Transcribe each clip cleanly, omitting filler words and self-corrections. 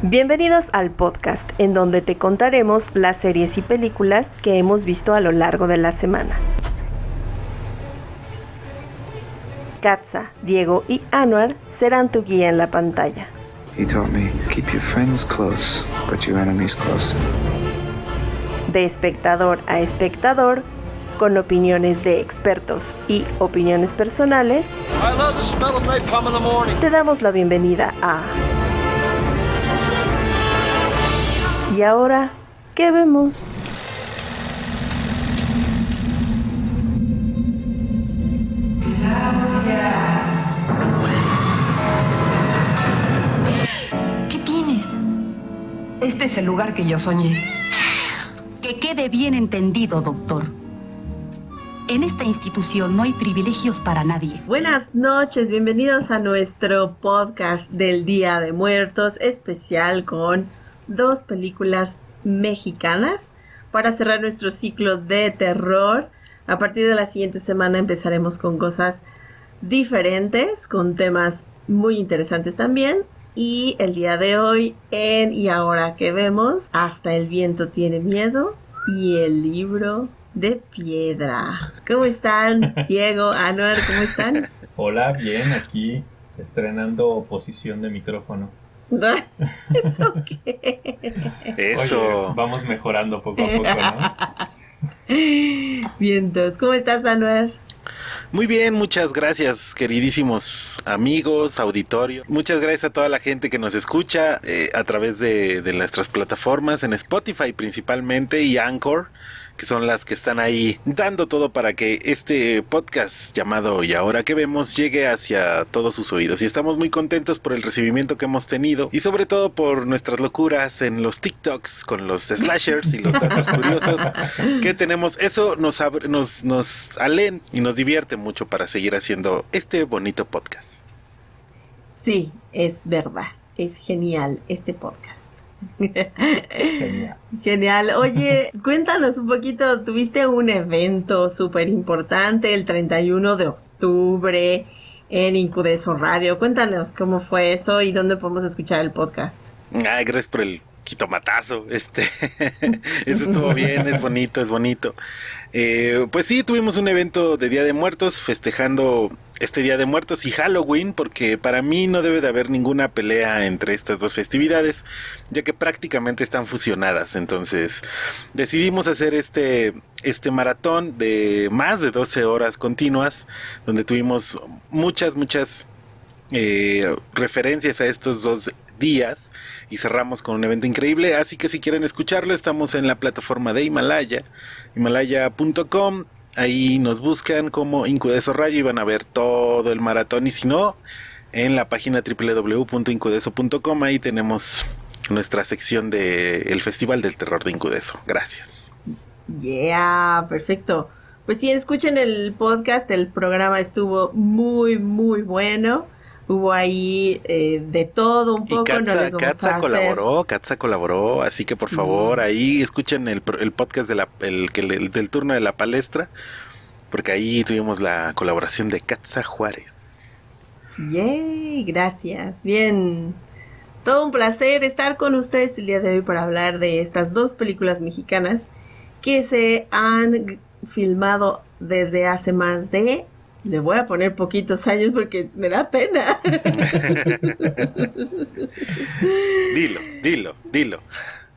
Bienvenidos al podcast, en donde te contaremos las series y películas que hemos visto a lo largo de la semana. Katza, Diego y Anwar serán tu guía en la pantalla. He taught me, keep your friends close, but your enemies closer. De espectador a espectador, con opiniones de expertos y opiniones personales, te damos la bienvenida a... ¿Y ahora qué vemos? ¿Qué tienes? Este es el lugar que yo soñé. Que quede bien entendido, doctor. En esta institución no hay privilegios para nadie. Buenas noches, bienvenidos a nuestro podcast del Día de Muertos, especial con 2 películas mexicanas para cerrar nuestro ciclo de terror. A partir de la siguiente semana empezaremos con cosas diferentes, con temas muy interesantes también. Y el día de hoy en ¿Y ahora qué vemos? Hasta el viento tiene miedo y el libro de piedra. ¿Cómo están? Diego, Anwar, ¿cómo están? Hola, bien, aquí estrenando posición de micrófono. ¿Eso qué? Eso. Oye, vamos mejorando poco a poco, ¿no? Bien, entonces, ¿cómo estás, Anwar? Muy bien, muchas gracias, queridísimos amigos, auditorio. Muchas gracias a toda la gente que nos escucha a través de nuestras plataformas, en Spotify principalmente y Anchor, que son las que están ahí dando todo para que este podcast llamado ¿Y ahora qué vemos? Llegue hacia todos sus oídos. Y estamos muy contentos por el recibimiento que hemos tenido y sobre todo por nuestras locuras en los TikToks con los slashers y los datos curiosos que tenemos. Eso nos alenta y nos divierte mucho para seguir haciendo este bonito podcast. Sí, es verdad, es genial este podcast. Genial. Oye, cuéntanos un poquito, tuviste un evento súper importante el 31 de octubre en Incudeso Radio. Cuéntanos cómo fue eso y dónde podemos escuchar el podcast. Ay, gracias por el quitomatazo. Eso estuvo bien, es bonito. Pues sí, tuvimos un evento de Día de Muertos festejando este Día de Muertos y Halloween, porque para mí no debe de haber ninguna pelea entre estas dos festividades, ya que prácticamente están fusionadas. Entonces decidimos hacer este maratón de más de 12 horas continuas, donde tuvimos muchas referencias a estos 2 días y cerramos con un evento increíble. Así que si quieren escucharlo, estamos en la plataforma de Himalaya, himalaya.com. Ahí nos buscan como Incudeso Radio y van a ver todo el maratón. Y si no, en la página www.incudeso.com, ahí tenemos nuestra sección de el Festival del Terror de Incudeso. Gracias. Yeah, perfecto. Pues sí, escuchen el podcast, el programa estuvo muy bueno. Hubo ahí de todo un poco. Y Katza colaboró, así que por favor ahí escuchen el podcast del turno de la palestra, porque ahí tuvimos la colaboración de Katza Juárez. Yay, gracias. Bien, todo un placer estar con ustedes el día de hoy para hablar de estas 2 películas mexicanas que se han filmado desde hace más de... Le voy a poner poquitos años porque me da pena. Dilo.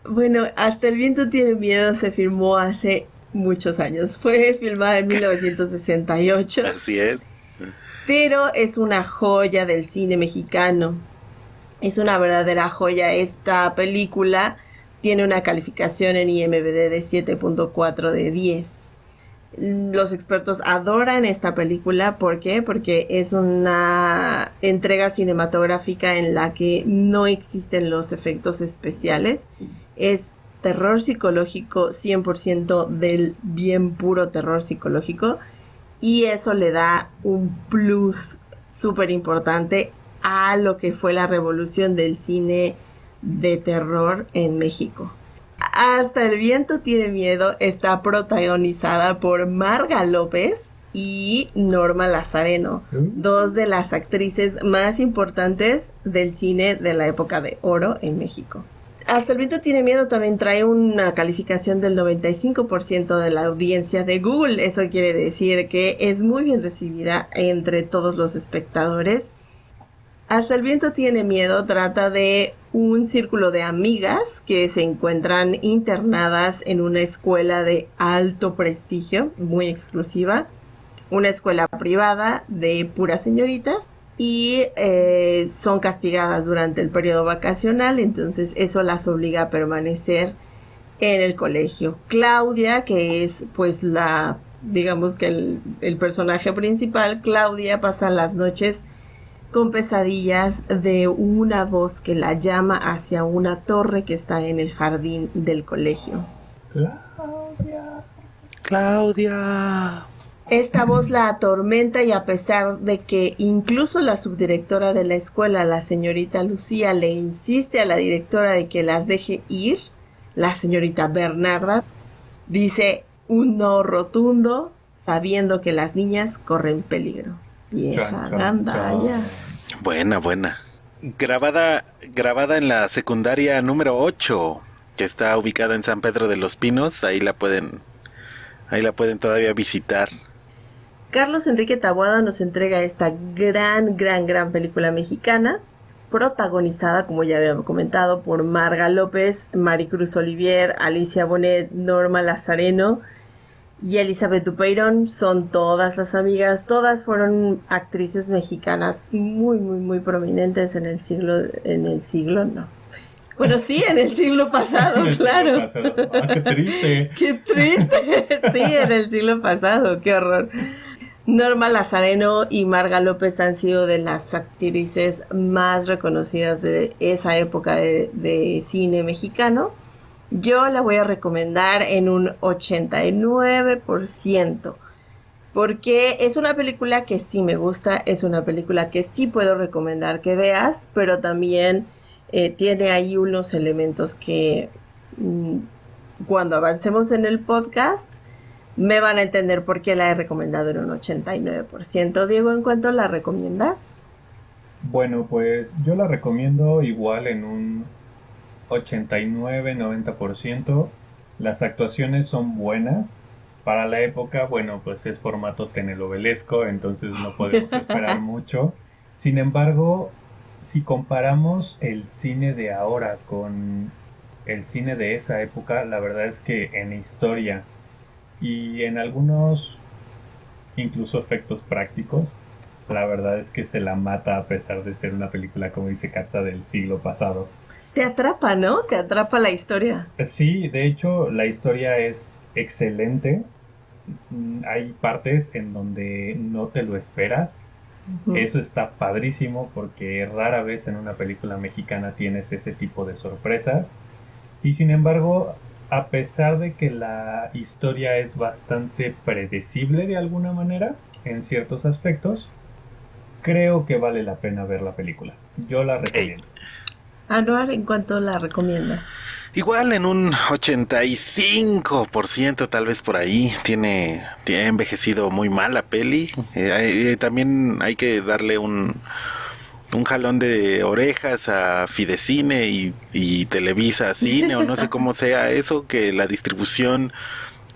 Bueno, Hasta el viento tiene miedo se filmó hace muchos años. Fue filmada en 1968. Así es. Pero es una joya del cine mexicano. Es una verdadera joya. Esta película tiene una calificación en IMDb de 7.4 de 10. Los expertos adoran esta película. ¿Por qué? Porque es una entrega cinematográfica en la que no existen los efectos especiales. Es terror psicológico 100% del bien puro terror psicológico. Y eso le da un plus súper importante a lo que fue la revolución del cine de terror en México. Hasta el viento tiene miedo está protagonizada por Marga López, y Norma Lazareno, dos de las actrices más importantes del cine de la época de oro en México. Hasta el viento tiene miedo también trae una calificación del 95% de la audiencia de Google. Eso quiere decir que es muy bien recibida entre todos los espectadores. Hasta el viento tiene miedo trata de un círculo de amigas que se encuentran internadas en una escuela de alto prestigio, muy exclusiva, una escuela privada de puras señoritas. Y son castigadas durante el periodo vacacional, entonces eso las obliga a permanecer en el colegio. Claudia, que es pues digamos que el personaje principal, Claudia pasa las noches con pesadillas de una voz que la llama hacia una torre que está en el jardín del colegio. Claudia. Esta voz la atormenta y a pesar de que incluso la subdirectora de la escuela, la señorita Lucía, le insiste a la directora de que las deje ir, la señorita Bernarda dice un no rotundo, sabiendo que las niñas corren peligro. Vieja gandalla. Buena. Grabada en la secundaria número 8, que está ubicada en San Pedro de los Pinos, ahí la pueden todavía visitar. Carlos Enrique Taboada nos entrega esta gran película mexicana, protagonizada, como ya habíamos comentado, por Marga López, Maricruz Olivier, Alicia Bonet, Norma Lazareno y Elizabeth Dupeirón. Son todas las amigas, todas fueron actrices mexicanas muy prominentes en el siglo no. Bueno, sí, en el siglo pasado, claro. Qué triste. Qué triste. Sí, en el siglo pasado, qué horror. Norma Lazareno y Marga López han sido de las actrices más reconocidas de esa época de cine mexicano. Yo la voy a recomendar en un 89%, porque es una película que sí me gusta, es una película que sí puedo recomendar que veas, pero también tiene ahí unos elementos que cuando avancemos en el podcast me van a entender por qué la he recomendado en un 89%. Diego, ¿en cuánto la recomiendas? Bueno, pues yo la recomiendo igual en un 89-90%. Las actuaciones son buenas. Para la época, bueno, pues es formato telenovelesco, entonces no podemos esperar mucho. Sin embargo, si comparamos el cine de ahora con el cine de esa época, la verdad es que en historia y en algunos incluso efectos prácticos, la verdad es que se la mata a pesar de ser una película, como dice Katza, del siglo pasado. Te atrapa, ¿no? Te atrapa la historia. Sí, de hecho la historia es excelente. Hay partes en donde no te lo esperas. Eso está padrísimo porque rara vez en una película mexicana tienes ese tipo de sorpresas. Y sin embargo, a pesar de que la historia es bastante predecible de alguna manera, en ciertos aspectos, creo que vale la pena ver la película. Yo la recomiendo. Anuar, ¿en cuánto la recomiendas? Igual en un 85%, tal vez por ahí. Tiene envejecido muy mal la peli. También hay que darle un jalón de orejas a Fidecine y Televisa Cine, o no sé cómo sea eso, que la distribución...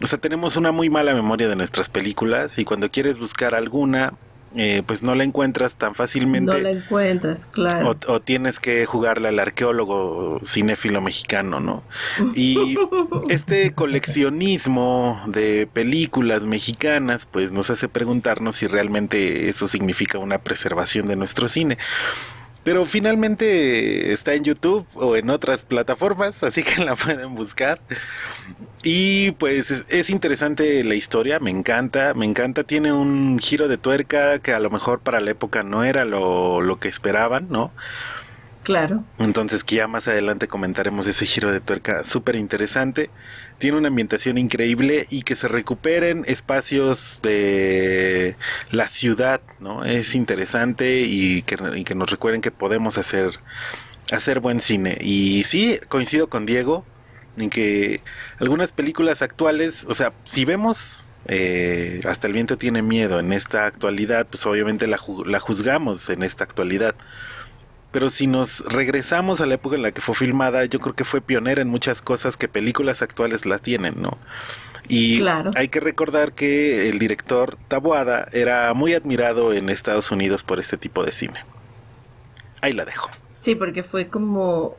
O sea, tenemos una muy mala memoria de nuestras películas y cuando quieres buscar alguna... pues no la encuentras tan fácilmente. No la encuentras, claro. O tienes que jugarle al arqueólogo cinéfilo mexicano, ¿no? Y este coleccionismo de películas mexicanas, pues nos hace preguntarnos si realmente eso significa una preservación de nuestro cine. Pero finalmente está en YouTube o en otras plataformas, así que la pueden buscar. Y pues es interesante la historia, me encanta, tiene un giro de tuerca que a lo mejor para la época no era lo que esperaban, ¿no? Claro. Entonces que ya más adelante comentaremos ese giro de tuerca súper interesante. Tiene una ambientación increíble y que se recuperen espacios de la ciudad, ¿no? Es interesante y que nos recuerden que podemos hacer buen cine. Y sí, coincido con Diego en que algunas películas actuales, o sea, si vemos Hasta el viento tiene miedo en esta actualidad, pues obviamente la juzgamos en esta actualidad. Pero si nos regresamos a la época en la que fue filmada, yo creo que fue pionera en muchas cosas que películas actuales la tienen, ¿no? Y claro, hay que recordar que el director Taboada era muy admirado en Estados Unidos por este tipo de cine. Ahí la dejo. sí, porque fue como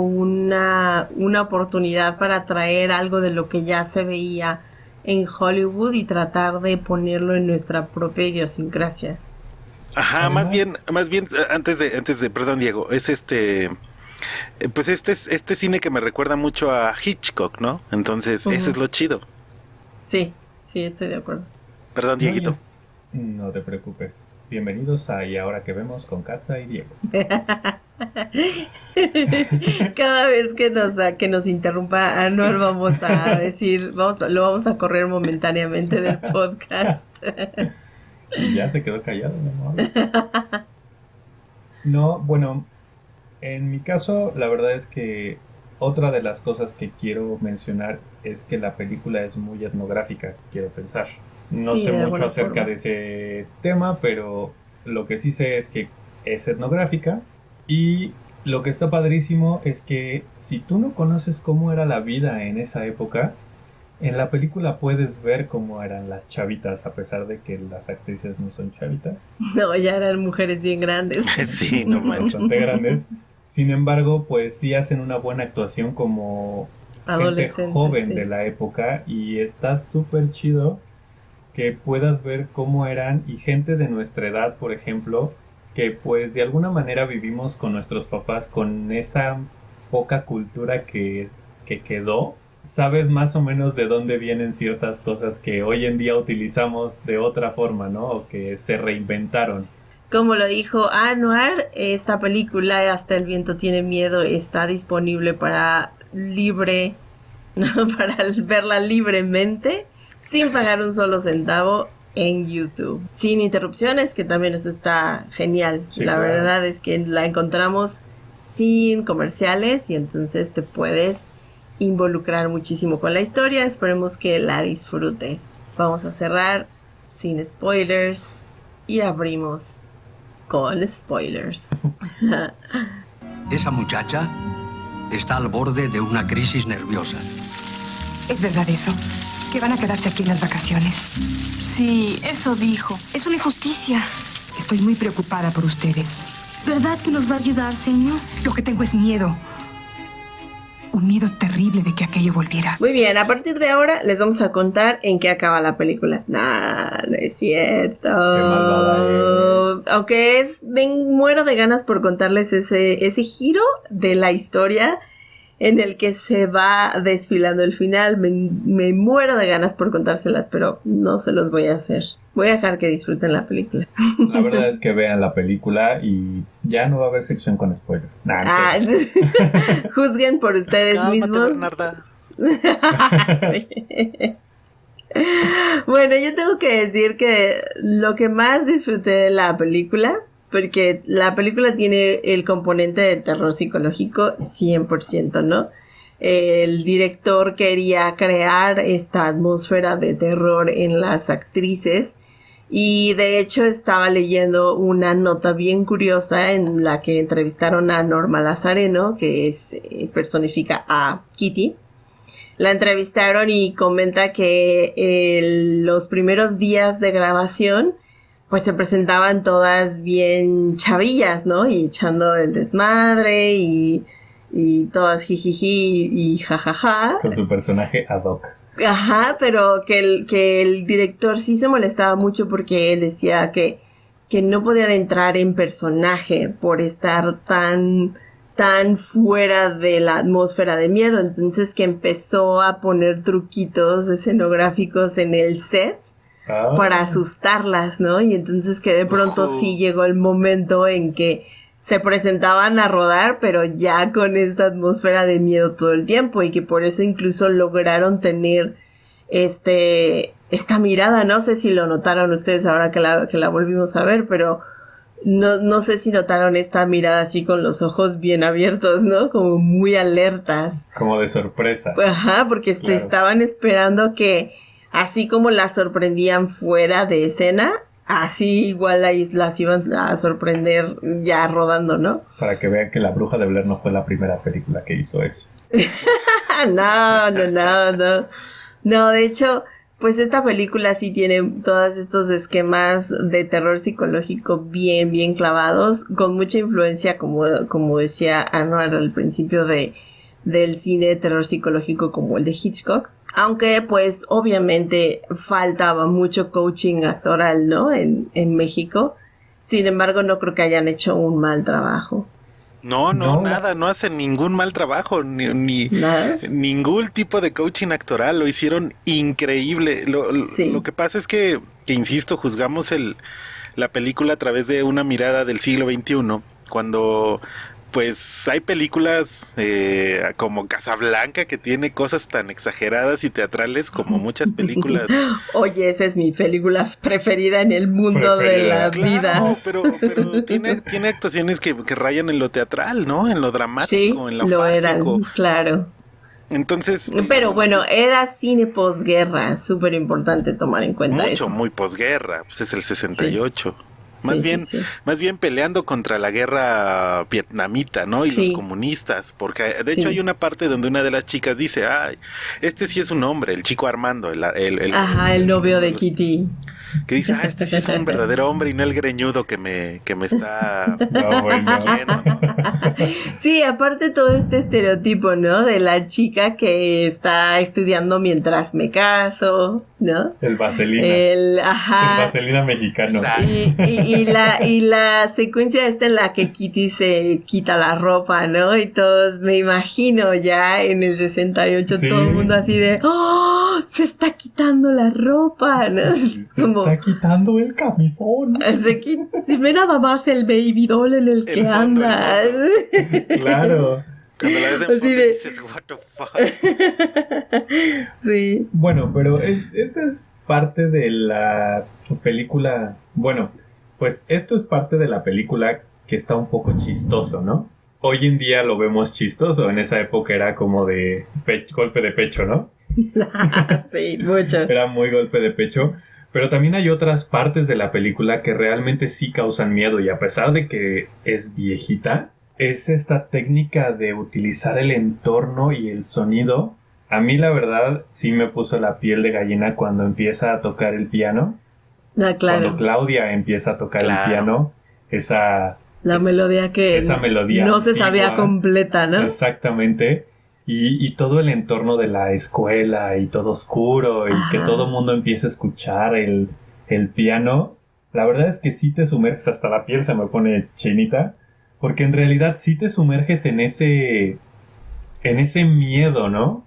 una oportunidad para traer algo de lo que ya se veía en Hollywood y tratar de ponerlo en nuestra propia idiosincrasia. Ajá, Además, más bien, antes de, perdón, Diego, es pues este cine que me recuerda mucho a Hitchcock, ¿no? Entonces, eso es lo chido. Sí, estoy de acuerdo. Perdón, Dieguito. No te preocupes. Bienvenidos a Y Ahora que Vemos con Katza y Diego. Cada vez que nos interrumpa Anuel vamos a decir, lo vamos a correr momentáneamente del podcast. Y ya se quedó callado, ¿no? No, bueno, en mi caso, la verdad es que otra de las cosas que quiero mencionar es que la película es muy etnográfica, quiero pensar. No Sí, sé de mucho alguna acerca forma de ese tema, pero lo que sí sé es que es etnográfica y lo que está padrísimo es que si tú no conoces cómo era la vida en esa época, en la película puedes ver cómo eran las chavitas, a pesar de que las actrices no son chavitas. No, ya eran mujeres bien grandes. Sí, no manches. Bastante grandes. Sin embargo, pues sí hacen una buena actuación como gente Adolescentes, joven sí. de la época y está súper chido que puedas ver cómo eran y gente de nuestra edad, por ejemplo, que pues de alguna manera vivimos con nuestros papás con esa poca cultura que quedó. Sabes más o menos de dónde vienen ciertas cosas que hoy en día utilizamos de otra forma, ¿no? O que se reinventaron. Como lo dijo Anwar, esta película Hasta el viento tiene miedo está disponible para verla libremente, sin pagar un solo centavo en YouTube. Sin interrupciones, que también eso está genial. Sí, la claro. verdad es que la encontramos sin comerciales y entonces te puedes involucrar muchísimo con la historia. Esperemos que la disfrutes. Vamos a cerrar sin spoilers y abrimos con spoilers. Esa muchacha está al borde de una crisis nerviosa. ¿Es verdad eso? ¿Que van a quedarse aquí en las vacaciones? Sí, eso dijo. Es una injusticia. Estoy muy preocupada por ustedes. ¿Verdad que nos va a ayudar, señor? Lo que tengo es miedo. Un miedo terrible de que aquello volviera. Muy bien, a partir de ahora les vamos a contar en qué acaba la película. Nah, no es cierto. malvada Aunque muero de ganas por contarles ese giro de la historia en el que se va desfilando el final. Me muero de ganas por contárselas, pero no se los voy a hacer. Voy a dejar que disfruten la película. La verdad es que vean la película y ya no va a haber sección con spoilers. Nah, Ah, juzguen por ustedes Cálmate, mismos. Bernarda. Sí. Bueno, yo tengo que decir que lo que más disfruté de la película, porque la película tiene el componente de terror psicológico 100%, ¿no? El director quería crear esta atmósfera de terror en las actrices y de hecho estaba leyendo una nota bien curiosa en la que entrevistaron a Norma Lazareno, que personifica a Kitty. La entrevistaron y comenta que los primeros días de grabación pues se presentaban todas bien chavillas, ¿no? Y echando el desmadre y todas jijiji y jajaja. con su personaje ad hoc. Ajá, pero que el director sí se molestaba mucho porque él decía que no podían entrar en personaje por estar tan fuera de la atmósfera de miedo. Entonces que empezó a poner truquitos escenográficos en el set para asustarlas, ¿no? Y entonces que de pronto sí llegó el momento en que se presentaban a rodar, pero ya con esta atmósfera de miedo todo el tiempo, y que por eso incluso lograron tener esta mirada. No sé si lo notaron ustedes ahora que la volvimos a ver, pero no sé si notaron esta mirada así con los ojos bien abiertos, ¿no? Como muy alertas. Como de sorpresa. Ajá, porque Claro. estaban esperando que así como las sorprendían fuera de escena, así igual las iban a sorprender ya rodando, ¿no? Para que vean que La Bruja de Blair no fue la primera película que hizo eso. No. No, de hecho, pues esta película sí tiene todos estos esquemas de terror psicológico bien clavados, con mucha influencia, como decía Anwar al principio, del cine de terror psicológico como el de Hitchcock. Aunque, pues, obviamente faltaba mucho coaching actoral, ¿no? En México. Sin embargo, no creo que hayan hecho un mal trabajo. No, nada, no hacen ningún mal trabajo, ni ningún tipo de coaching actoral, lo hicieron increíble. Lo que pasa es que insisto, juzgamos la película a través de una mirada del siglo XXI, cuando pues hay películas como Casablanca, que tiene cosas tan exageradas y teatrales como muchas películas. Oye, esa es mi película preferida en el mundo de la vida. Pero tiene actuaciones que rayan en lo teatral, ¿no? En lo dramático, en lo fársico. Eran, claro. Entonces... Pero bueno, era cine posguerra, súper importante tomar en cuenta eso. Muy posguerra, pues es el 68. Sí. Más bien peleando contra la guerra vietnamita, ¿no? Y los comunistas, porque de hecho hay una parte donde una de las chicas dice, ay, este sí es un hombre, el chico Armando, el novio de Kitty. Que dice, este sí es un verdadero hombre y no el greñudo que me está persiguiendo. Sí, aparte todo este estereotipo, ¿no? De la chica que está estudiando mientras me caso, ¿no? El vaselina. El vaselina mexicano. Y la secuencia esta en la que Kitty se quita la ropa, ¿no? Y todos, me imagino ya en el 68, todo el mundo así de, ¡oh! Se está quitando la ropa, ¿no? Está quitando el camisón. Si ve nada más el baby doll en el que anda. Claro. Cuando la ves en foto dices, what the fuck. Sí. Bueno, pero esa es parte de la película. Bueno, pues esto es parte de la película que está un poco chistoso, ¿no? Hoy en día lo vemos chistoso. En esa época era como de golpe de pecho, ¿no? Sí, mucho. Era muy golpe de pecho. Pero también hay otras partes de la película que realmente sí causan miedo, y a pesar de que es viejita, es esta técnica de utilizar el entorno y el sonido. A mí la verdad sí me puso la piel de gallina cuando empieza a tocar el piano. Claro. Cuando Claudia empieza a tocar el piano, esa melodía que no se sabía completa, ¿no? Exactamente. Y todo el entorno de la escuela y todo oscuro y que todo el mundo empieza a escuchar el piano. La verdad es que sí te sumerges, hasta la piel se me pone chinita, porque en realidad sí te sumerges en ese miedo, ¿no?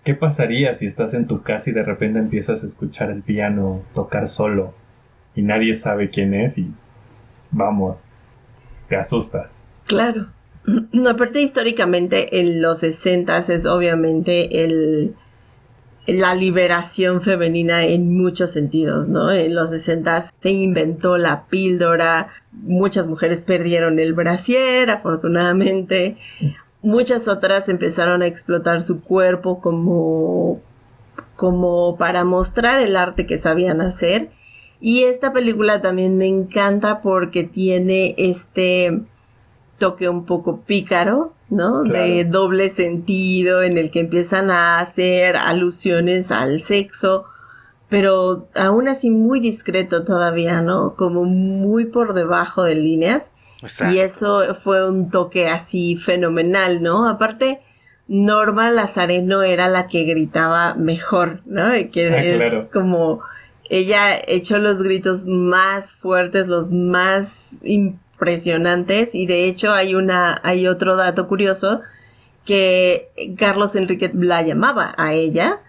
¿Qué pasaría si estás en tu casa y de repente empiezas a escuchar el piano tocar solo y nadie sabe quién es y vamos, te asustas? Claro. Aparte, históricamente en los 60s es obviamente la liberación femenina en muchos sentidos, ¿no? En los 60s se inventó la píldora, muchas mujeres perdieron el brasier, afortunadamente, muchas otras empezaron a explotar su cuerpo como para mostrar el arte que sabían hacer. Y esta película también me encanta porque tiene este toque un poco pícaro, ¿no? Claro. De doble sentido, en el que empiezan a hacer alusiones al sexo, pero aún así muy discreto todavía, ¿no? Como muy por debajo de líneas. Exacto. Y eso fue un toque así fenomenal, ¿no? Aparte, Norma Lazareno era la que gritaba mejor, ¿no? Que es como ella echó los gritos más fuertes, los más impresionantes, y de hecho hay otro dato curioso, que Carlos Enríquez la llamaba a ella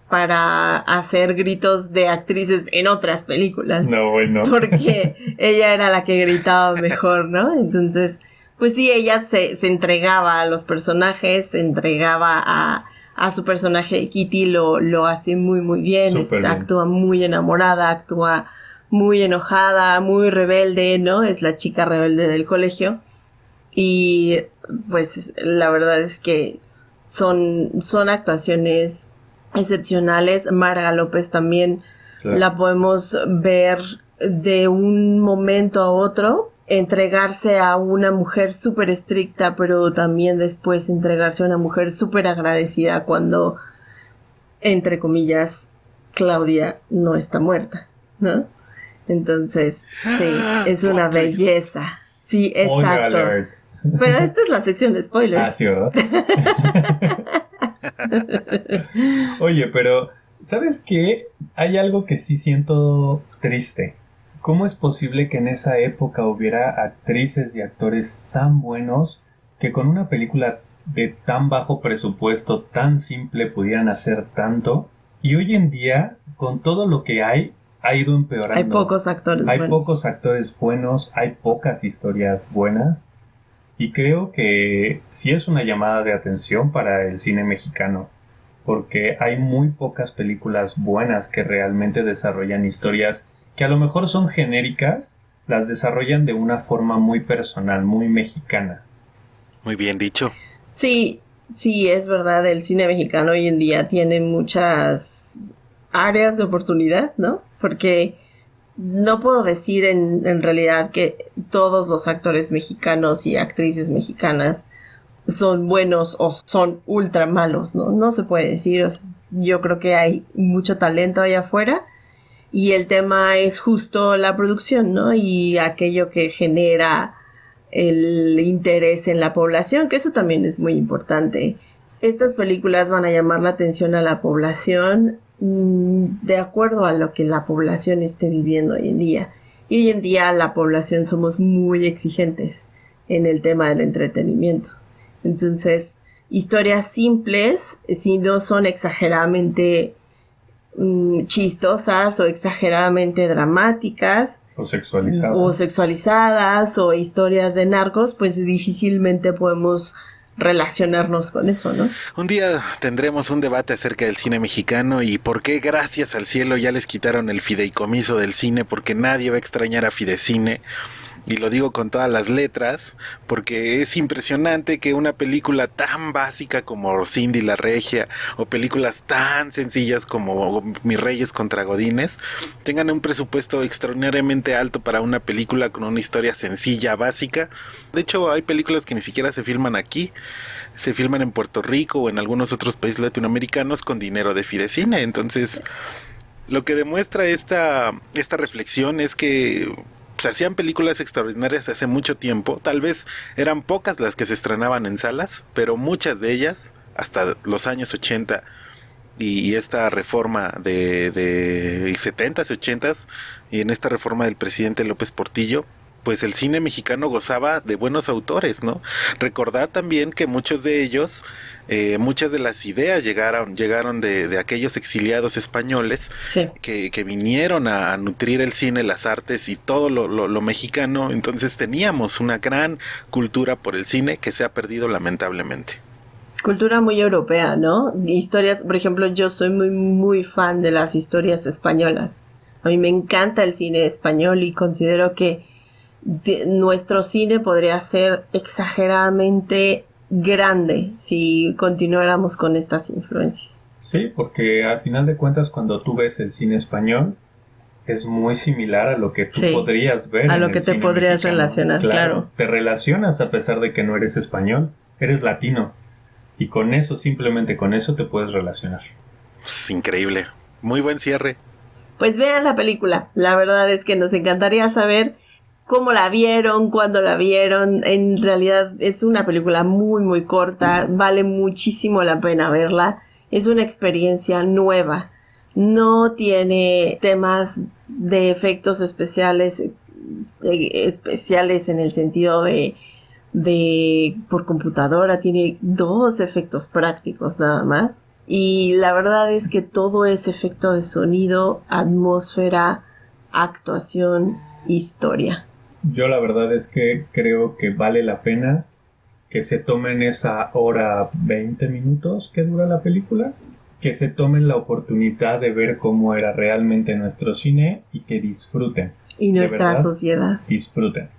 para hacer gritos de actrices en otras películas. No, bueno. Porque ella era la que gritaba mejor, ¿no? Entonces, pues sí, ella se entregaba a los personajes, se entregaba a su personaje. Kitty lo hace muy, muy bien. Actúa muy enamorada, actúa muy enojada, muy rebelde, ¿no? Es la chica rebelde del colegio. Y pues la verdad es que son actuaciones excepcionales. Marga López también Claro. la podemos ver de un momento a otro, entregarse a una mujer súper estricta, pero también después entregarse a una mujer súper agradecida cuando, entre comillas, Claudia no está muerta, ¿no? Entonces, sí, es una belleza. Sí, Spoiler exacto. alert. Pero esta es la sección de spoilers. Ah, sí, ¿verdad? Oye, pero ¿sabes qué? Hay algo que sí siento triste. ¿Cómo es posible que en esa época hubiera actrices y actores tan buenos que con una película de tan bajo presupuesto, tan simple, pudieran hacer tanto? Y hoy en día, con todo lo que hay, ha ido empeorando. Hay pocos actores Hay buenos. pocos actores buenos, hay pocas historias buenas. Y creo que sí es una llamada de atención para el cine mexicano, porque hay muy pocas películas buenas que realmente desarrollan historias que a lo mejor son genéricas, las desarrollan de una forma muy personal, muy mexicana. Muy bien dicho. Sí, sí, es verdad, el cine mexicano hoy en día tiene muchas áreas de oportunidad, ¿no? Porque no puedo decir en realidad que todos los actores mexicanos y actrices mexicanas son buenos o son ultra malos, ¿no? No se puede decir. O sea, yo creo que hay mucho talento allá afuera y el tema es justo la producción, ¿no? Y aquello que genera el interés en la población, que eso también es muy importante. Estas películas van a llamar la atención a la población de acuerdo a lo que la población esté viviendo hoy en día. Y hoy en día la población somos muy exigentes en el tema del entretenimiento. Entonces, historias simples, si no son exageradamente chistosas o exageradamente dramáticas, O sexualizadas. o sexualizadas o historias de narcos, pues difícilmente podemos relacionarnos con eso, ¿no? Un día tendremos un debate acerca del cine mexicano y por qué, gracias al cielo, ya les quitaron el fideicomiso del cine, porque nadie va a extrañar a Fidecine. Y lo digo con todas las letras, porque es impresionante que una película tan básica como Cindy la Regia, o películas tan sencillas como Mis Reyes contra Godines, tengan un presupuesto extraordinariamente alto para una película con una historia sencilla, básica. De hecho, hay películas que ni siquiera se filman aquí, se filman en Puerto Rico o en algunos otros países latinoamericanos con dinero de Fidecine. Entonces, lo que demuestra esta reflexión es que se hacían películas extraordinarias hace mucho tiempo. Tal vez eran pocas las que se estrenaban en salas, pero muchas de ellas, hasta los años 80 y esta reforma de 70s, 80s, y en esta reforma del presidente López Portillo, pues el cine mexicano gozaba de buenos autores, ¿no? Recordad también que muchos de ellos, muchas de las ideas llegaron de aquellos exiliados españoles, Sí. que vinieron a nutrir el cine, las artes y todo lo mexicano. Entonces teníamos una gran cultura por el cine que se ha perdido lamentablemente. Cultura muy europea, ¿no? Historias, por ejemplo, yo soy muy, muy fan de las historias españolas. A mí me encanta el cine español y considero que nuestro cine podría ser exageradamente grande si continuáramos con estas influencias. Sí, porque al final de cuentas cuando tú ves el cine español es muy similar a lo que tú Sí, podrías ver a en lo el que te cine podrías mexicano. relacionar, claro. Te relacionas a pesar de que no eres español, eres latino y con eso, simplemente con eso te puedes relacionar. Es increíble. Muy buen cierre. Pues vean la película. La verdad es que nos encantaría saber cómo la vieron, cuándo la vieron. En realidad es una película muy, muy corta. Vale muchísimo la pena verla. Es una experiencia nueva. No tiene temas de efectos especiales en el sentido de por computadora. Tiene 2 efectos prácticos nada más. Y la verdad es que todo es efecto de sonido, atmósfera, actuación, historia. Yo la verdad es que creo que vale la pena que se tomen esa hora 20 minutos que dura la película, que se tomen la oportunidad de ver cómo era realmente nuestro cine y que disfruten. Y De nuestra verdad, sociedad. disfruten.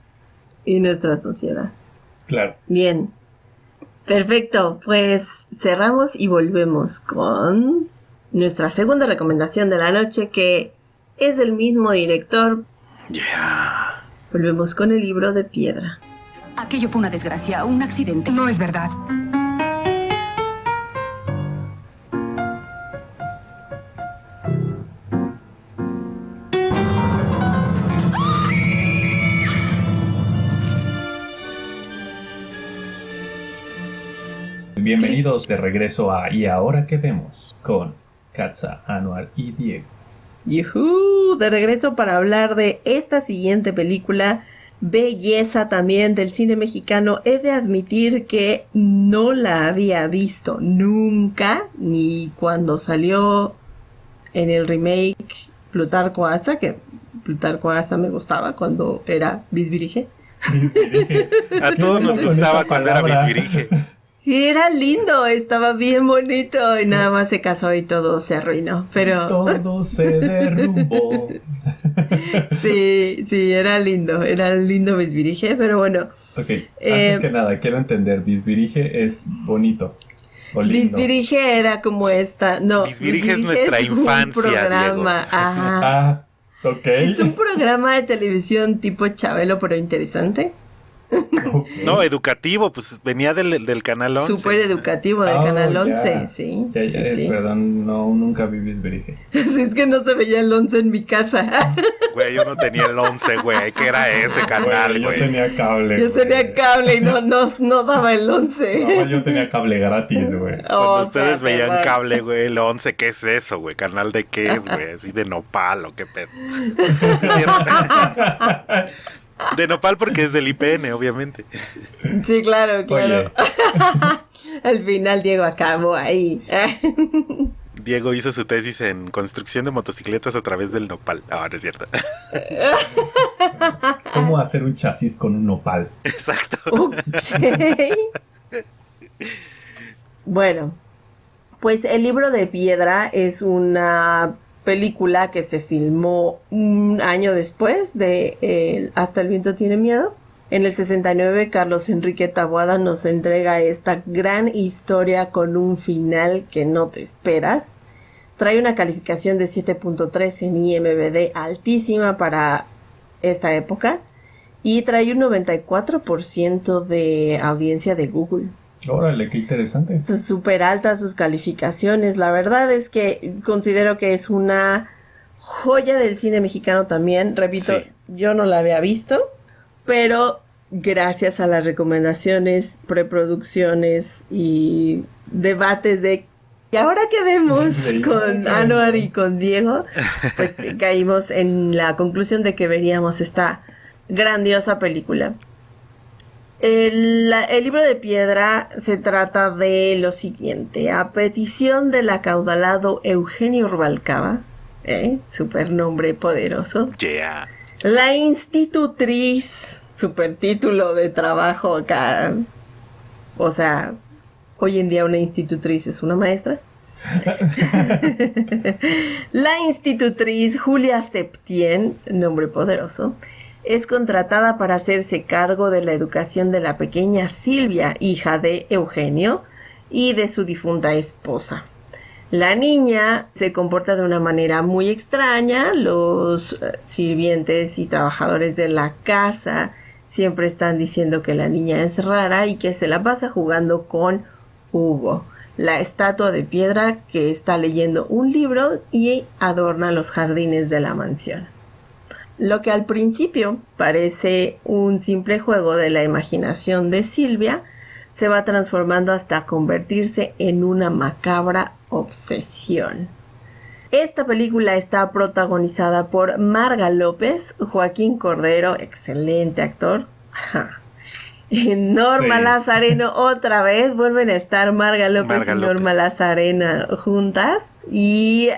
Y nuestra sociedad. Claro. Bien. Perfecto. Pues cerramos y volvemos con... nuestra segunda recomendación de la noche, que es del mismo director. Yeah. Volvemos con El libro de piedra. Aquello fue una desgracia, un accidente. No es verdad. Bienvenidos de regreso a ¿Y ahora qué vemos? Con Katza, Anuar y Diego. ¡Yujú! De regreso para hablar de esta siguiente película, belleza también del cine mexicano. He de admitir que no la había visto nunca, ni cuando salió en el remake Plutarco Asa, que Plutarco Asa me gustaba cuando era Bisbirige. A todos nos gustaba cuando era Bisbirige. Y era lindo, estaba bien bonito y nada más se casó y todo se arruinó, pero... Todo se derrumbó. Sí, era lindo Bisbirige, pero bueno. Ok, antes que nada, quiero entender, Bisbirige es bonito o lindo. Bisbirige era como esta, no. Bisbirige es nuestra infancia, un programa, Diego. ajá. Ah, ok. Es un programa de televisión tipo Chabelo, pero interesante. Okay. No, educativo, pues venía del Canal 11. Súper educativo del Canal 11, sí. Sí. Perdón, no, nunca vi Bisbirige. Sí, es que no se veía el 11 en mi casa. Güey, yo no tenía el 11, güey. ¿Qué era ese canal, Yo güey? tenía cable. Yo tenía cable y no daba el 11. No, yo tenía cable gratis, güey. Cuando ustedes veían cable, güey, el 11, ¿qué es eso, güey? ¿Canal de qué es, güey? ¿Así de nopal o qué pedo? De nopal porque es del IPN, obviamente. Sí, claro. Oye. Al final Diego acabó ahí. Diego hizo su tesis en construcción de motocicletas a través del nopal. Ahora es cierto. ¿Cómo hacer un chasis con un nopal? Exacto. Okay. Bueno, pues El libro de piedra es una película que se filmó un año después de Hasta el viento tiene miedo. En el 69, Carlos Enrique Taboada nos entrega esta gran historia con un final que no te esperas. Trae una calificación de 7.3 en IMDb, altísima para esta época, y trae un 94% de audiencia de Google. Órale, qué interesante. Son súper altas sus calificaciones. La verdad es que considero que es una joya del cine mexicano también. Repito, Sí. Yo no la había visto, pero gracias a las recomendaciones, preproducciones y debates de ¿y ahora qué vemos? Con Anuar y con Diego, pues caímos en la conclusión de que veríamos esta grandiosa película. El libro de piedra se trata de lo siguiente. A petición del acaudalado Eugenio Rubalcaba, super nombre poderoso, Yeah. la institutriz, super título de trabajo acá, o sea, hoy en día una institutriz es una maestra. La institutriz Julia Septién, nombre poderoso, es contratada para hacerse cargo de la educación de la pequeña Silvia, hija de Eugenio y de su difunta esposa. La niña se comporta de una manera muy extraña. Los sirvientes y trabajadores de la casa siempre están diciendo que la niña es rara y que se la pasa jugando con Hugo, la estatua de piedra que está leyendo un libro y adorna los jardines de la mansión. Lo que al principio parece un simple juego de la imaginación de Silvia se va transformando hasta convertirse en una macabra obsesión. Esta película está protagonizada por Marga López, Joaquín Cordero, excelente actor, Norma Sí. Lazareno otra vez, vuelven a estar Marga López y Norma Lazareno juntas, y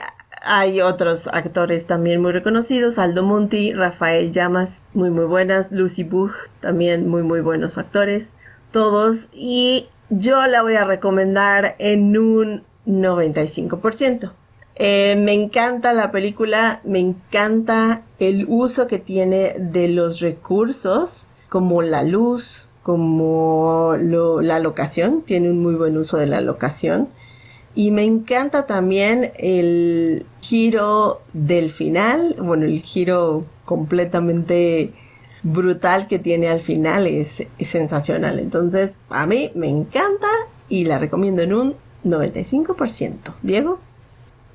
hay otros actores también muy reconocidos, Aldo Monti, Rafael Llamas, muy buenas, Lucy Bug, también muy buenos actores, todos, y yo la voy a recomendar en un 95%. Me encanta la película, me encanta el uso que tiene de los recursos, como la luz, como la locación, tiene un muy buen uso de la locación. Y me encanta también el giro del final, bueno, el giro completamente brutal que tiene al final es sensacional. Entonces, a mí me encanta y la recomiendo en un 95%. Diego.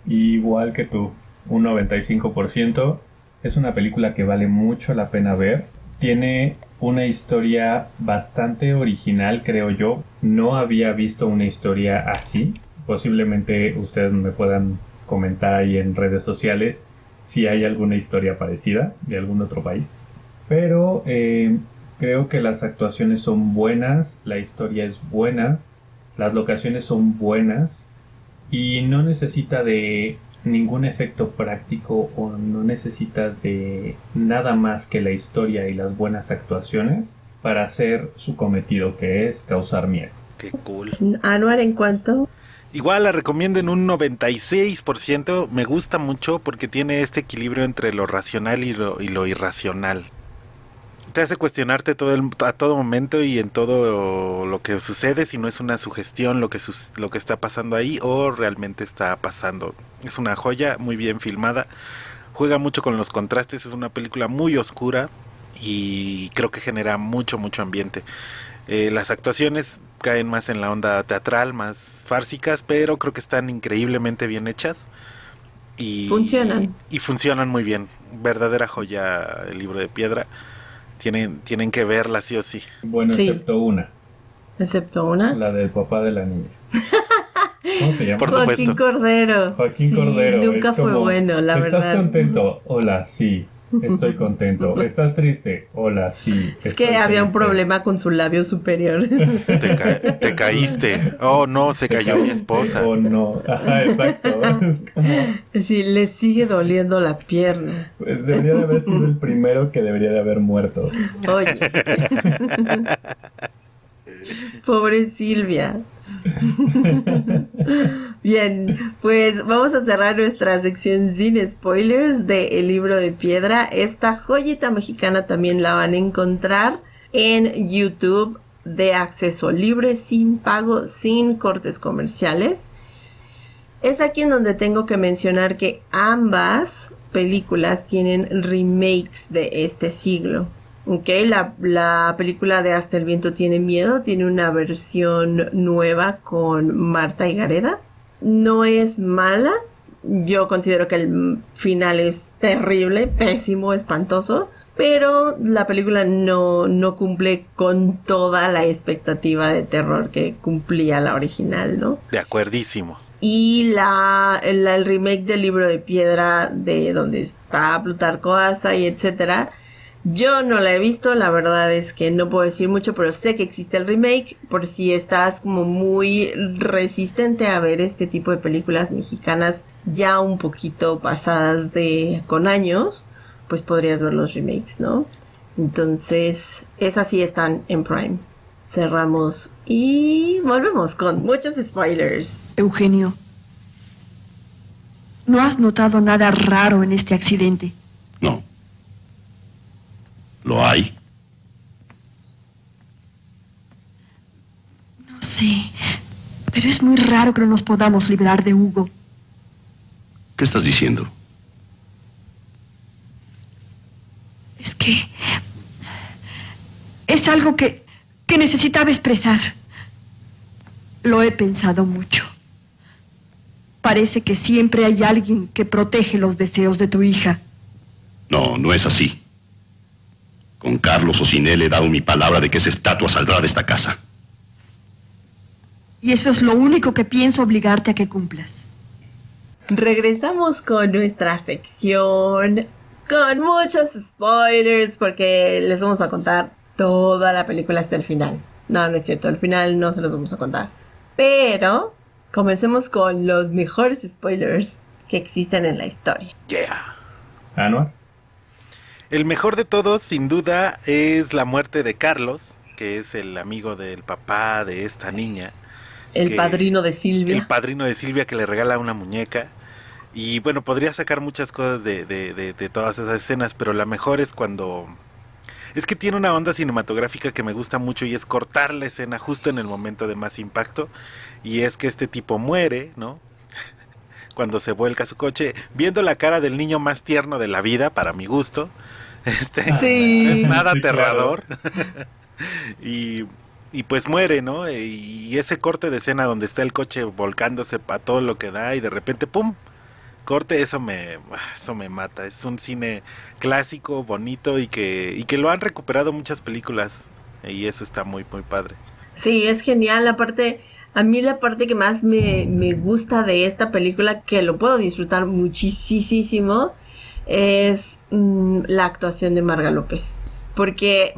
Igual que tú, un 95%. Es una película que vale mucho la pena ver. Tiene una historia bastante original, creo yo. No había visto una historia así. Posiblemente ustedes me puedan comentar ahí en redes sociales si hay alguna historia parecida de algún otro país. Pero creo que las actuaciones son buenas, la historia es buena, las locaciones son buenas y no necesita de ningún efecto práctico o no necesita de nada más que la historia y las buenas actuaciones para hacer su cometido, que es causar miedo. Qué cool. Anuar, ¿en cuánto? Igual la recomiendo en un 96%. Me gusta mucho porque tiene este equilibrio entre lo racional y lo irracional. Te hace cuestionarte a todo momento y en todo lo que sucede, si no es una sugestión lo que está pasando ahí o realmente está pasando. Es una joya, muy bien filmada, juega mucho con los contrastes, es una película muy oscura y creo que genera mucho ambiente. Las actuaciones caen más en la onda teatral, más fársicas, pero creo que están increíblemente bien hechas y funcionan muy bien. Verdadera joya el Libro de Piedra. Tienen que verla sí o sí. Bueno, sí. ¿Excepto una? La del papá de la niña. ¿Cómo se llama? Por supuesto. Joaquín Cordero. Joaquín Cordero. Nunca fue bueno, la verdad. ¿Estás contento? Hola, sí. Estoy contento. ¿Estás triste? Hola, sí. Es que había un problema con su labio superior. Te caíste. Oh, no, se cayó mi esposa. Oh, no. Ajá, exacto. Es como... Sí, le sigue doliendo la pierna. Pues debería de haber sido el primero que debería de haber muerto. Oye. Pobre Silvia. Bien, pues vamos a cerrar nuestra sección sin spoilers de El Libro de Piedra. Esta joyita mexicana también la van a encontrar en YouTube de acceso libre, sin pago, sin cortes comerciales. Es aquí en donde tengo que mencionar que ambas películas tienen remakes de este siglo. Okay, la película de Hasta el viento tiene miedo tiene una versión nueva con Marta y Gareda. No es mala. Yo considero que el final es terrible, pésimo, espantoso. Pero la película no cumple con toda la expectativa de terror que cumplía la original, ¿no? De acuerdísimo. Y el remake del Libro de Piedra, de donde está Plutarco Asa y etcétera, yo no la he visto, la verdad es que no puedo decir mucho, pero sé que existe el remake. Por si estás como muy resistente a ver este tipo de películas mexicanas ya un poquito pasadas con años, pues podrías ver los remakes, ¿no? Entonces, esas sí están en Prime. Cerramos y volvemos con muchos spoilers. Eugenio, ¿no has notado nada raro en este accidente? No. ¿Lo hay? No sé, pero es muy raro que no nos podamos librar de Hugo. ¿Qué estás diciendo? Es que... es algo que necesitaba expresar. Lo he pensado mucho. Parece que siempre hay alguien que protege los deseos de tu hija. No, no es así. Con Carlos o sin él he dado mi palabra de que esa estatua saldrá de esta casa. Y eso es lo único que pienso obligarte a que cumplas. Regresamos con nuestra sección con muchos spoilers porque les vamos a contar toda la película hasta el final. No es cierto, al final no se los vamos a contar. Pero comencemos con los mejores spoilers que existen en la historia. Yeah. ¿Anuar? El mejor de todos, sin duda, es la muerte de Carlos, que es el amigo del papá de esta niña. El padrino de Silvia. El padrino de Silvia que le regala una muñeca. Y bueno, podría sacar muchas cosas de todas esas escenas, pero la mejor es cuando Es que tiene una onda cinematográfica que me gusta mucho y es cortar la escena justo en el momento de más impacto. Y es que este tipo muere, ¿no? Cuando se vuelca su coche, viendo la cara del niño más tierno de la vida, para mi gusto. Sí. No es nada Sí, aterrador. Y pues muere, ¿no? Y ese corte de escena donde está el coche volcándose a todo lo que da y de repente ¡pum! Corte, eso me mata. Es un cine clásico, bonito y que lo han recuperado muchas películas y eso está muy, muy padre. Sí, es genial. Aparte, a mí la parte que más me gusta de esta película, que lo puedo disfrutar muchísimo, es la actuación de Marga López. Porque,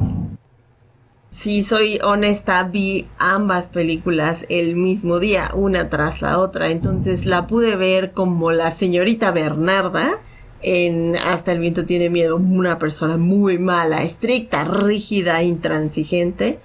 si soy honesta, vi ambas películas el mismo día, una tras la otra. Entonces la pude ver como la señorita Bernarda en Hasta el viento tiene miedo, una persona muy mala, estricta, rígida, intransigente.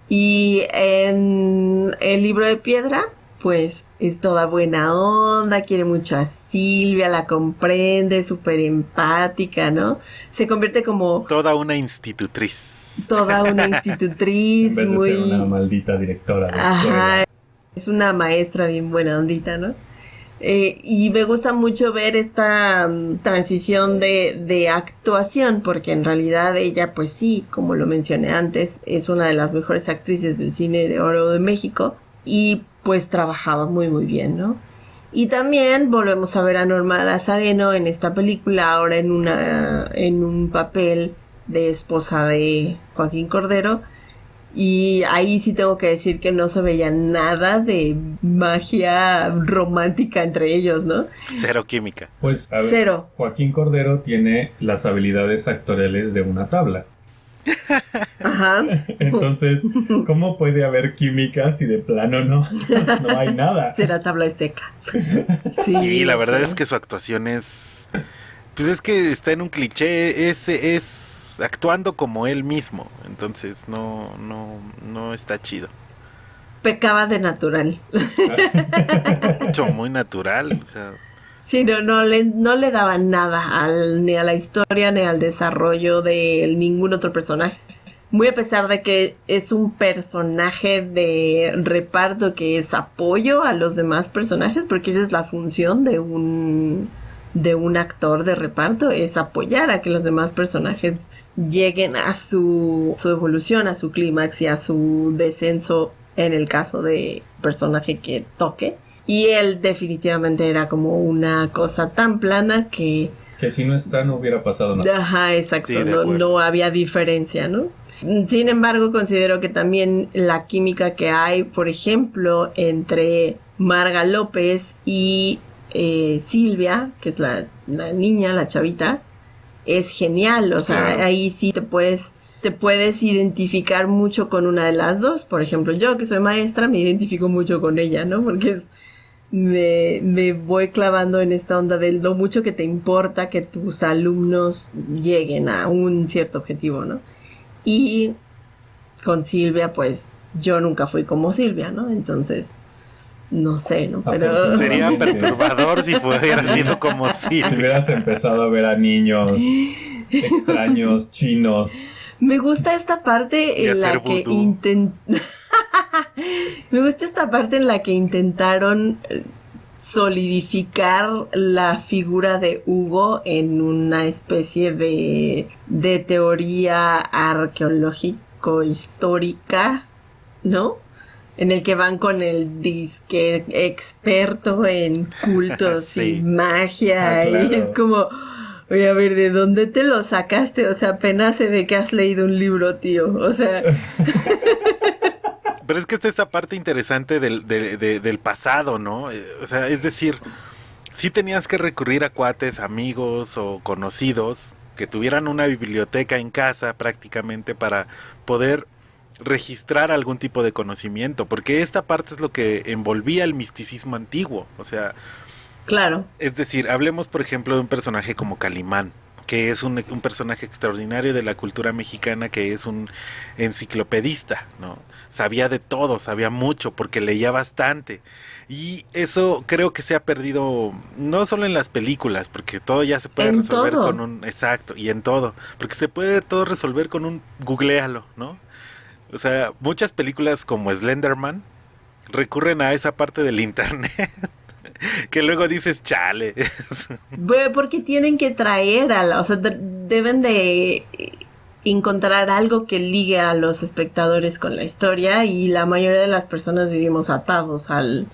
Y en El libro de piedra, pues es toda buena onda, quiere mucho a Silvia, la comprende, súper empática, ¿no? Se convierte como toda una institutriz. Toda una institutriz, en vez de muy... ser una maldita directora de Ajá, escuela. es una maestra bien buena ondita, ¿no? Y me gusta mucho ver esta transición de actuación, porque en realidad ella, pues sí, como lo mencioné antes, es una de las mejores actrices del cine de oro de México, y pues trabajaba muy muy bien, ¿no? Y también volvemos a ver a Norma Lazareno en esta película, ahora en un papel de esposa de Joaquín Cordero, y ahí sí tengo que decir que no se veía nada de magia romántica entre ellos, ¿no? Cero química. Pues, a ver, Cero. Joaquín Cordero tiene las habilidades actoriales de una tabla. Ajá. Entonces, ¿cómo puede haber química si de plano no hay nada? Será tabla seca. Sí, la verdad sí. es que su actuación es... Pues es que está en un cliché, es actuando como él mismo, entonces no está chido. Pecaba de natural. Mucho, muy natural, o sea... Sí, no le daban nada ni a la historia ni al desarrollo de ningún otro personaje. Muy a pesar de que es un personaje de reparto que es apoyo a los demás personajes, porque esa es la función de un actor de reparto, es apoyar a que los demás personajes lleguen a su evolución, a su clímax y a su descenso en el caso de personaje que toque. Y él definitivamente era como una cosa tan plana que si no está no hubiera pasado nada. Ajá, exacto, Sí, no había diferencia, ¿no? Sin embargo, considero que también la química que hay, por ejemplo, entre Marga López y Silvia, que es la niña, la chavita, es genial. O sea, Claro. ahí sí te puedes identificar mucho con una de las dos. Por ejemplo, yo que soy maestra me identifico mucho con ella, ¿no? Porque me voy clavando en esta onda de lo mucho que te importa que tus alumnos lleguen a un cierto objetivo, ¿no? Y con Silvia, pues yo nunca fui como Silvia, ¿no? Entonces, no sé, ¿no? Pero Sería perturbador si fuera sido como Si Silvia. hubieras empezado a ver a niños extraños, chinos. me gusta esta parte Y en la hacer que vudú. me gusta esta parte en la que intentaron solidificar la figura de Hugo en una especie de teoría arqueológico-histórica, ¿no? En el que van con el disque experto en cultos Sí. y magia. Ah, claro. Y es como, oye, a ver, ¿de dónde te lo sacaste? O sea, apenas se ve que has leído un libro, tío. O sea, Pero es que está esta parte interesante del pasado, ¿no? O sea, es decir, sí tenías que recurrir a cuates, amigos o conocidos que tuvieran una biblioteca en casa prácticamente para poder registrar algún tipo de conocimiento, porque esta parte es lo que envolvía el misticismo antiguo. O sea, claro. es decir, hablemos por ejemplo de un personaje como Calimán. que es un personaje extraordinario de la cultura mexicana, que es un enciclopedista, ¿no? Sabía de todo, sabía mucho, porque leía bastante. Y eso creo que se ha perdido, no solo en las películas, porque todo ya se puede resolver con un... Exacto, y en todo. Porque se puede todo resolver con un googlealo, ¿no? O sea, muchas películas como Slenderman recurren a esa parte del internet que luego dices, chale. Bueno, porque tienen que traer o sea, deben de encontrar algo que ligue a los espectadores con la historia, y la mayoría de las personas vivimos atados al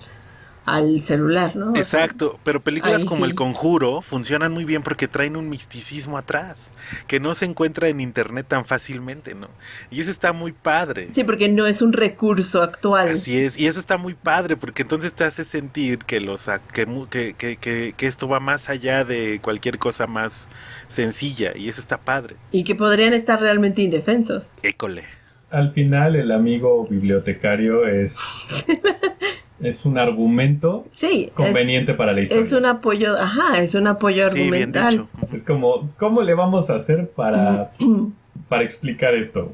celular, ¿no? Exacto, pero películas como sí. El Conjuro funcionan muy bien porque traen un misticismo atrás, que no se encuentra en internet tan fácilmente, ¿no? Y eso está muy padre. Sí, porque no es un recurso actual. Así es, y eso está muy padre, porque entonces te hace sentir que que esto va más allá de cualquier cosa más sencilla, y eso está padre. Y que podrían estar realmente indefensos. École. Al final el amigo bibliotecario es un argumento conveniente para la historia. Es un apoyo, es un apoyo argumental. Bien dicho. Es como, ¿cómo le vamos a hacer para explicar esto?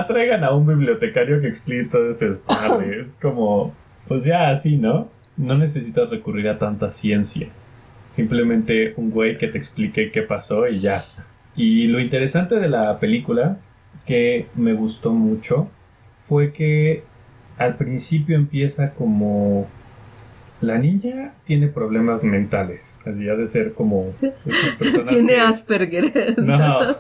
Traigan a un bibliotecario que explique todo ese desmadre. Es como, pues ya así, ¿no? No necesitas recurrir a tanta ciencia. Simplemente un güey que te explique qué pasó y ya. Y lo interesante de la película, que me gustó mucho, fue que al principio empieza como la niña tiene problemas mentales, así ha de ser como estas personas tiene Asperger. No,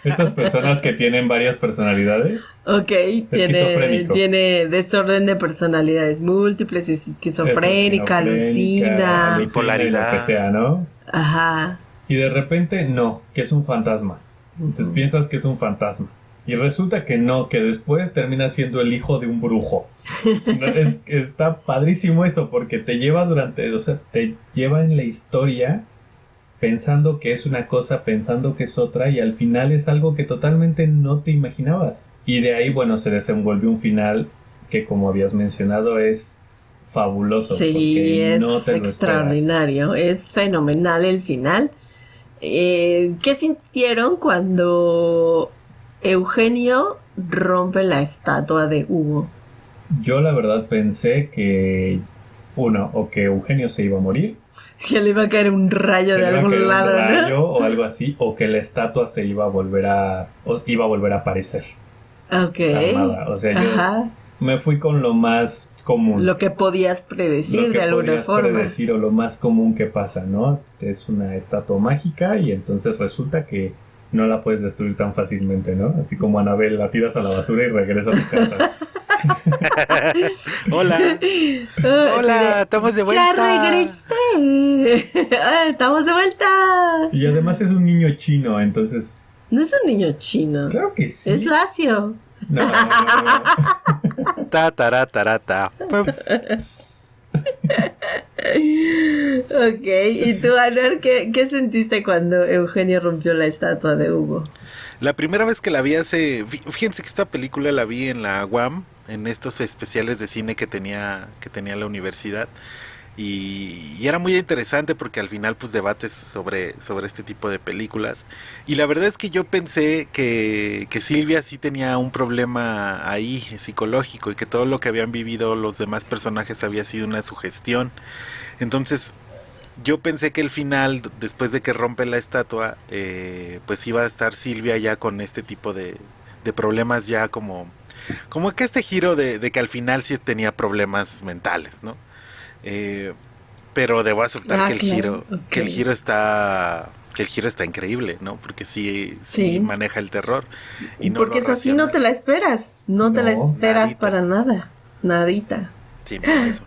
estas personas que tienen varias personalidades. Ok, tiene desorden de personalidades múltiples, es esquizofrénica, alucina, bipolaridad, lo que sea, ¿no? Ajá. Y de repente no, que es un fantasma. Entonces piensas que es un fantasma. Y resulta que no, que después termina siendo el hijo de un brujo. Está padrísimo eso, porque te lleva te lleva en la historia pensando que es una cosa, pensando que es otra, y al final es algo que totalmente no te imaginabas. Y de ahí, bueno, se desenvuelve un final que, como habías mencionado, es fabuloso. Sí, es no te extraordinario, es fenomenal el final. ¿Qué sintieron cuando Eugenio rompe la estatua de Hugo? Yo la verdad pensé que o que Eugenio se iba a morir, que le iba a caer un rayo de algún lado, ¿no? O algo así, o que la estatua se iba a volver a aparecer. Okay. Armada. O sea, yo me fui con lo más común. Lo que podías predecir de alguna forma. Predecir, o lo más común que pasa, ¿no? Es una estatua mágica y entonces resulta que no la puedes destruir tan fácilmente, ¿no? Así como Anabel, la tiras a la basura y regresa a tu casa. Hola. Hola, estamos de vuelta. Ya regresé. Estamos de vuelta. Y además es un niño chino, entonces... No es un niño chino. Claro que sí. Es lacio. No. Ta, tara, tarata. Ok, y tú, Anuar, ¿qué sentiste cuando Eugenio rompió la estatua de Hugo? La primera vez que la vi fíjense que esta película la vi en la UAM, en estos especiales de cine que tenía la universidad, y era muy interesante porque al final pues debates sobre este tipo de películas, y la verdad es que yo pensé que Silvia sí tenía un problema ahí psicológico, y que todo lo que habían vivido los demás personajes había sido una sugestión. Entonces yo pensé que el final, después de que rompe la estatua, pues iba a estar Silvia ya con este tipo de problemas, ya como que este giro de que al final sí tenía problemas mentales, ¿no? Pero debo aceptar que el giro está increíble, ¿no? Porque sí maneja el terror y no. Porque es así, no te la esperas, no te la esperas nadita. Para nada, nadita. Sí, no, eso.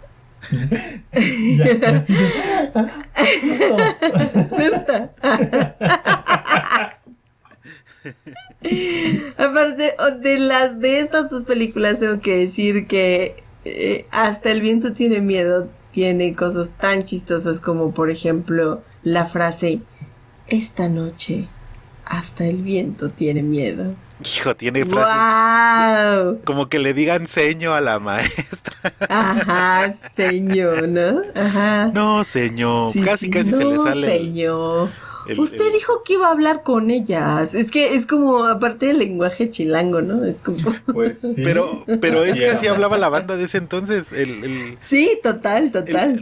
Aparte de estas dos películas, tengo que decir que Hasta el viento tiene miedo tiene cosas tan chistosas como, por ejemplo, la frase: esta noche hasta el viento tiene miedo. Hijo, tiene frases ¡wow! Como que le digan seño a la maestra. Ajá, señor, ¿no? Ajá. No, señor. Sí, casi no, se le sale. Señor. Usted dijo que iba a hablar con ellas. Es que es como, aparte del lenguaje chilango, ¿no? Es como... Pues sí. Pero es que así hablaba la banda de ese entonces. Sí, total.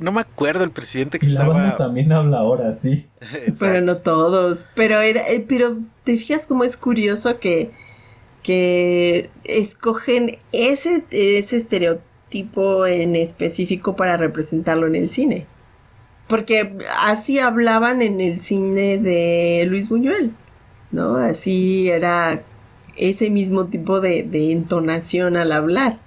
No me acuerdo el presidente que y la estaba... banda también habla ahora, sí. Pero no todos. Pero te fijas cómo es curioso que escogen ese estereotipo en específico para representarlo en el cine. Porque así hablaban en el cine de Luis Buñuel, ¿no? Así era ese mismo tipo de entonación al hablar.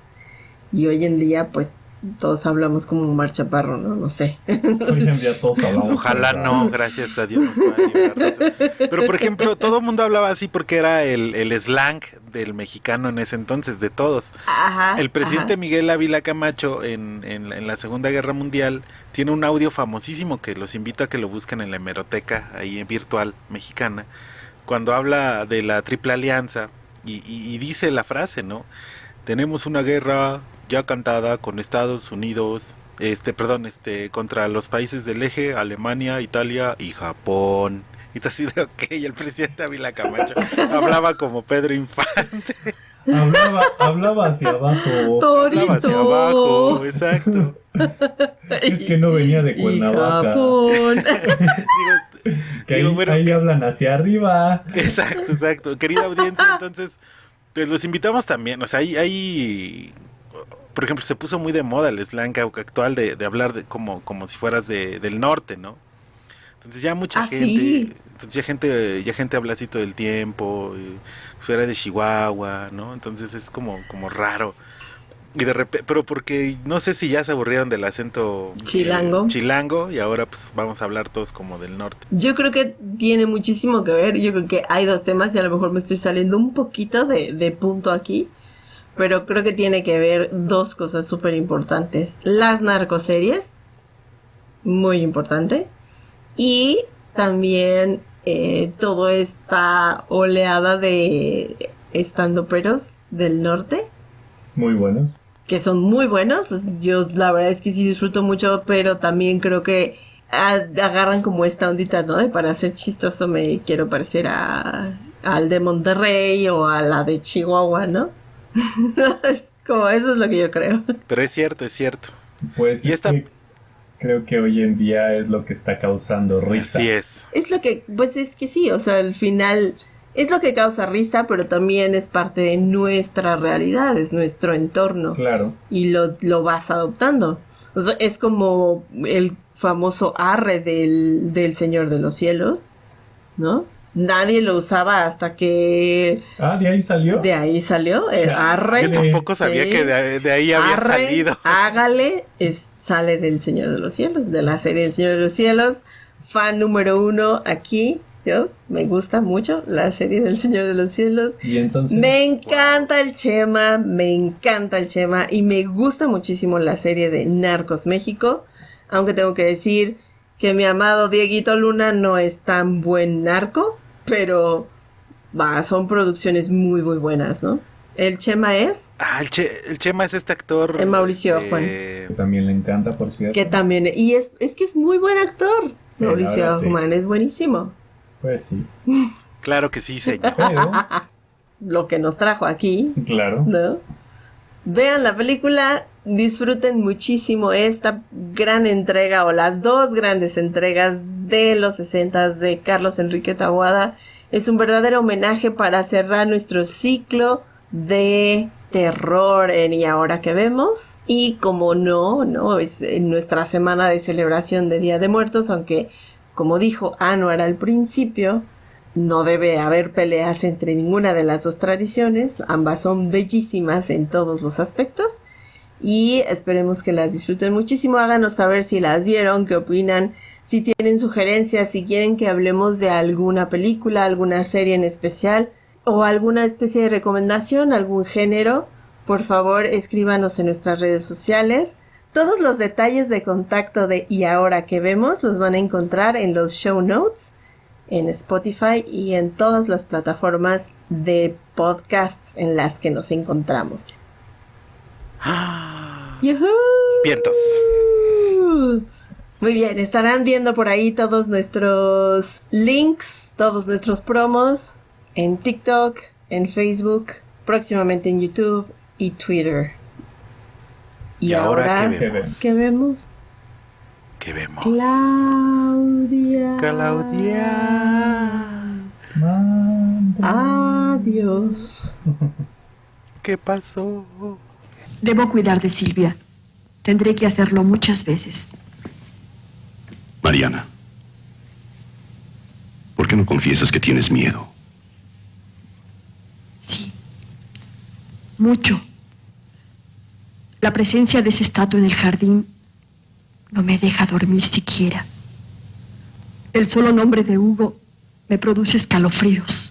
Y hoy en día, pues, todos hablamos como Omar Chaparro, ¿no? No sé. Hoy en día todos hablamos. Ojalá no, gracias a Dios nos pueda librar de eso. Pero, por ejemplo, todo el mundo hablaba así porque era el slang del mexicano en ese entonces, de todos. Ajá. El presidente Miguel Ávila Camacho en la Segunda Guerra Mundial tiene un audio famosísimo que los invito a que lo busquen en la hemeroteca ahí virtual mexicana, cuando habla de la Triple Alianza y dice la frase, ¿no? Tenemos una guerra ya cantada con Estados Unidos, contra los países del eje, Alemania, Italia y Japón. Y tú así de, ok, el presidente Ávila Camacho hablaba como Pedro Infante. Hablaba hacia abajo. Torito. Hablaba hacia abajo, exacto. Es que no venía de Cuernavaca. Japón. Ahí hablan hacia arriba. Exacto. Querida audiencia, entonces, pues los invitamos también. O sea, hay por ejemplo, se puso muy de moda el slang actual de hablar como si fueras del norte, ¿no? Entonces ya mucha gente, sí. Entonces ya gente habla así todo el tiempo, fuera de Chihuahua, ¿no? Entonces es como raro. Y de repente, pero porque no sé si ya se aburrieron del acento chilango y ahora pues vamos a hablar todos como del norte. Yo creo que tiene muchísimo que ver. Yo creo que hay dos temas y a lo mejor me estoy saliendo un poquito de punto aquí. Pero creo que tiene que ver dos cosas súper importantes. Las narcoseries, muy importante. Y también toda esta oleada de estandoperos del norte. Muy buenos. Que son muy buenos. Yo la verdad es que sí disfruto mucho, pero también creo que agarran como esta ondita, ¿no? De para ser chistoso me quiero parecer al de Monterrey o a la de Chihuahua, ¿no? Es como eso es lo que yo creo. Pero es cierto. Pues y creo que hoy en día es lo que está causando risa. Así es. Es lo que, pues es que sí, o sea, al final es lo que causa risa, pero también es parte de nuestra realidad, es nuestro entorno. Claro. Y lo vas adoptando. O sea, es como el famoso arre del Señor de los Cielos, ¿no? Nadie lo usaba hasta que... ¿de ahí salió? De ahí salió, el arre. Yo tampoco sabía que de ahí había salido. Hágale, sale del Señor de los Cielos, de la serie del Señor de los Cielos. Fan número 1 aquí. Yo me gusta mucho la serie del Señor de los Cielos. Y entonces... Me encanta el Chema, y me gusta muchísimo la serie de Narcos México, aunque tengo que decir que mi amado Dieguito Luna no es tan buen narco, pero son producciones muy muy buenas, ¿no? El Chema es... el Chema es este actor... El Mauricio Juan. Que también le encanta, por cierto. Que también... Y es que es muy buen actor. Sí, Mauricio Juan es buenísimo. Pues sí. Claro que sí, señor. Pero... Lo que nos trajo aquí. Claro. ¿No? Vean la película, disfruten muchísimo esta gran entrega o las dos grandes entregas de los 60s de Carlos Enrique Taboada. Es un verdadero homenaje para cerrar nuestro ciclo de terror en Y Ahora Que Vemos. Y como no, es en nuestra semana de celebración de Día de Muertos, aunque como dijo Anwar al principio, no debe haber peleas entre ninguna de las dos tradiciones. Ambas son bellísimas en todos los aspectos. Y esperemos que las disfruten muchísimo. Háganos saber si las vieron, qué opinan, si tienen sugerencias, si quieren que hablemos de alguna película, alguna serie en especial o alguna especie de recomendación, algún género. Por favor, escríbanos en nuestras redes sociales. Todos los detalles de contacto de Y Ahora Que Vemos los van a encontrar en los show notes, en Spotify y en todas las plataformas de podcasts en las que nos encontramos. Vientos. Muy bien, estarán viendo por ahí todos nuestros links, todos nuestros promos en TikTok, en Facebook, próximamente en YouTube y Twitter. ¿Y ahora qué vemos? ¿Qué vemos? ¿Qué vemos? Claudia. Adiós. ¿Qué pasó? Debo cuidar de Silvia. Tendré que hacerlo muchas veces. Mariana, ¿por qué no confiesas que tienes miedo? Sí. Mucho. La presencia de esa estatua en el jardín no me deja dormir siquiera. El solo nombre de Hugo me produce escalofríos.